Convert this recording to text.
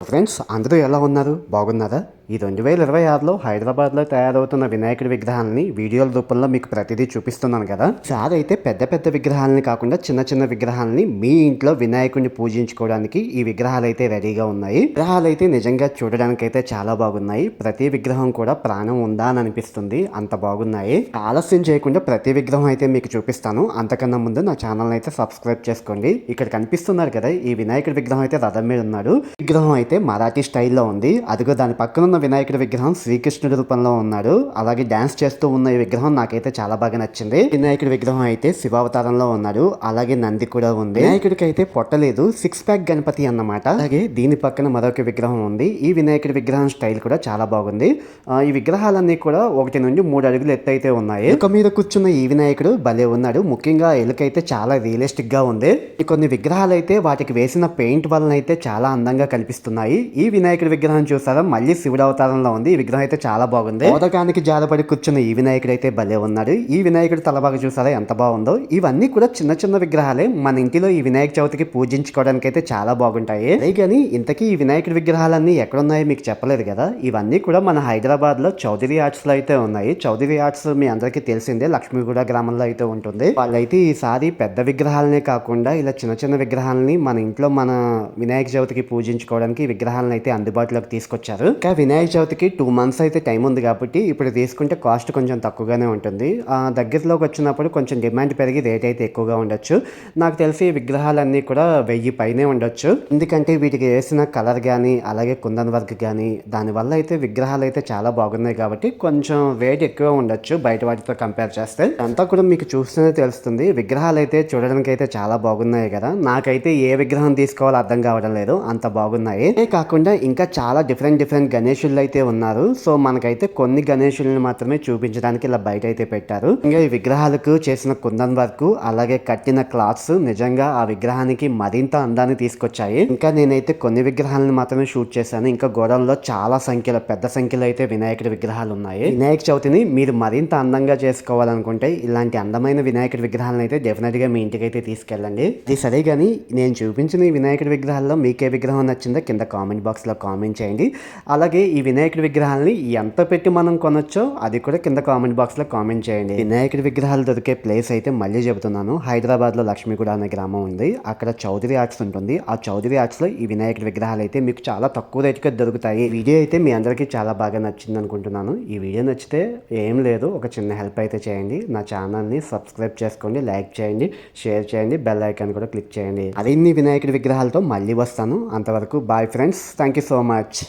Friends అందరూ ఎలా ఉన్నారు? బాగున్నారా? ఈ 2026లో హైదరాబాద్లో తయారవుతున్న వినాయకుడి విగ్రహాలని వీడియోల రూపంలో మీకు ప్రతిదీ చూపిస్తున్నాను కదా. సార్ అయితే పెద్ద పెద్ద విగ్రహాలని కాకుండా చిన్న చిన్న విగ్రహాలని మీ ఇంట్లో వినాయకుడిని పూజించుకోవడానికి ఈ విగ్రహాలు అయితే రెడీగా ఉన్నాయి. విగ్రహాలు అయితే నిజంగా చూడడానికి అయితే చాలా బాగున్నాయి. ప్రతి విగ్రహం కూడా ప్రాణం ఉందా అని అనిపిస్తుంది, అంత బాగున్నాయి. ఆలస్యం చేయకుండా ప్రతి విగ్రహం అయితే మీకు చూపిస్తాను. అంతకన్నా ముందు నా ఛానల్ అయితే సబ్స్క్రైబ్ చేసుకోండి. ఇక్కడ కనిపిస్తున్నారు కదా, ఈ వినాయకుడి విగ్రహం అయితే రథం మీద ఉన్నాడు. విగ్రహం అయితే మరాఠీ స్టైల్లో ఉంది. అదిగో దాని పక్కన ఉన్న వినాయకుడి విగ్రహం శ్రీకృష్ణుడి రూపంలో ఉన్నాడు. అలాగే డాన్స్ చేస్తూ ఉన్న ఈ విగ్రహం నాకైతే చాలా బాగా నచ్చింది. వినాయకుడి విగ్రహం అయితే శివావతారంలో ఉన్నాడు. అలాగే నంది కూడా ఉంది. వినాయకుడికి అయితే పొట్టలేదు, 6 ప్యాక్ గణపతి అన్నమాట. అలాగే దీని పక్కన మరొక విగ్రహం ఉంది. ఈ వినాయకుడి విగ్రహం స్టైల్ కూడా చాలా బాగుంది. ఈ విగ్రహాలన్నీ కూడా 1 నుండి 3 అడుగులు ఎత్తు అయితే ఉన్నాయి. ఎలుక మీద కూర్చున్న ఈ వినాయకుడు భలే ఉన్నాడు. ముఖ్యంగా ఎలుక అయితే చాలా రియలిస్టిక్ గా ఉంది. కొన్ని విగ్రహాలు అయితే వాటికి వేసిన పెయింట్ వలన అయితే చాలా అందంగా కనిపిస్తున్నాయి. ఈ వినాయకుడి విగ్రహం చూసారా, మళ్ళీ శివుడు అవతారంలో ఉంది. ఈ విగ్రహం అయితే చాలా బాగుంది. మోదకానికి జారపడి కూర్చున్న ఈ వినాయకుడు అయితే భలే ఉన్నాడు. ఈ వినాయకుడు తలబాగా చూసారా ఎంత బాగుందో. ఇవన్నీ కూడా చిన్న చిన్న విగ్రహాలే. మన ఇంటిలో ఈ వినాయక చవితికి పూజించుకోవడానికి అయితే చాలా బాగుంటాయి. కానీ ఇంతకీ ఈ వినాయకుడి విగ్రహాలన్నీ ఎక్కడున్నాయో మీకు చెప్పలేదు కదా. ఇవన్నీ కూడా మన హైదరాబాద్ లో చౌదరి ఆర్ట్స్ లో అయితే ఉన్నాయి. చౌదరి ఆర్ట్స్ మీ అందరికీ తెలిసిందే, లక్ష్మీగూడ గ్రామంలో అయితే ఉంటుంది. వాళ్ళైతే ఈసారి పెద్ద విగ్రహాలనే కాకుండా ఇలా చిన్న చిన్న విగ్రహాలని మన ఇంట్లో మన వినాయక చవితికి పూజించుకోవడానికి విగ్రహాలను అయితే అందుబాటులోకి తీసుకొచ్చారు. ఇంకా వినాయక చవితికి 2 months అయితే టైం ఉంది కాబట్టి ఇప్పుడు తీసుకుంటే కాస్ట్ కొంచెం తక్కువగానే ఉంటుంది. దగ్గరలోకి వచ్చినప్పుడు కొంచెం డిమాండ్ పెరిగి రేట్ అయితే ఎక్కువగా ఉండొచ్చు. నాకు తెలిసి విగ్రహాలన్నీ కూడా 1000 పైనే ఉండొచ్చు. ఎందుకంటే వీటికి వేసిన కలర్ కానీ అలాగే కుందన్ వర్క్ కానీ దానివల్ల అయితే విగ్రహాలు అయితే చాలా బాగున్నాయి కాబట్టి కొంచెం రేట్ ఎక్కువ ఉండొచ్చు బయట వాటితో కంపేర్ చేస్తే. అంతా కూడా మీకు చూస్తేనే తెలుస్తుంది. విగ్రహాలు అయితే చూడడానికి అయితే చాలా బాగున్నాయి కదా. నాకైతే ఏ విగ్రహం తీసుకోవాలో అర్థం కావడం లేదు, అంత బాగున్నాయి. కాకుండా ఇంకా చాలా డిఫరెంట్ గణేశులు అయితే ఉన్నారు. సో మనకైతే కొన్ని గణేశుల్ని మాత్రమే చూపించడానికి ఇలా బయట అయితే పెట్టారు. ఇంకా ఈ విగ్రహాలకు చేసిన కుందన్ వర్క్ అలాగే కట్టిన క్లాత్స్ నిజంగా ఆ విగ్రహానికి మరింత అందాన్ని తీసుకొచ్చాయి. ఇంకా నేనైతే కొన్ని విగ్రహాలను మాత్రమే షూట్ చేశాను. ఇంకా గోడల్లో చాలా సంఖ్యలో పెద్ద సంఖ్యలో అయితే వినాయకుడి విగ్రహాలు ఉన్నాయి. వినాయక చవితిని మీరు మరింత అందంగా చేసుకోవాలనుకుంటే ఇలాంటి అందమైన వినాయకుడి విగ్రహాలను అయితే డెఫినెట్ గా మీ ఇంటికి అయితే తీసుకెళ్ళండి. ఇది సరే కానీ నేను చూపించిన ఈ వినాయకుడి విగ్రహాల్లో మీకే విగ్రహం నచ్చిందో కింద కామెంట్ బాక్స్ లో కామెంట్ చేయండి. అలాగే ఈ వినాయకుడి విగ్రహాలని ఎంత పెట్టి మనం కొనొచ్చో అది కూడా కింద కామెంట్ బాక్స్ లో కామెంట్ చేయండి. వినాయకుడి విగ్రహాలు దొరికే ప్లేస్ అయితే మళ్ళీ చెబుతున్నాను. హైదరాబాద్ లో లక్ష్మీగూడ అనే గ్రామం ఉంది. అక్కడ చౌదరి ఆర్ట్స్ ఉంటుంది. ఆ చౌదరి ఆర్ట్స్ లో ఈ వినాయకుడి విగ్రహాలు అయితే మీకు చాలా తక్కువ రేటుకే దొరుకుతాయి. వీడియో అయితే మీ అందరికీ చాలా బాగా నచ్చింది అనుకుంటున్నాను. ఈ వీడియో నచ్చితే ఏం లేదు, ఒక చిన్న హెల్ప్ అయితే చేయండి. నా ఛానల్ని సబ్స్క్రైబ్ చేసుకోండి, లైక్ చేయండి, షేర్ చేయండి, బెల్ ఐకాన్ కూడా క్లిక్ చేయండి. అదే వినాయకుడి విగ్రహాలతో మళ్ళీ వస్తాను. అంతవరకు bye friends. Thank you so much.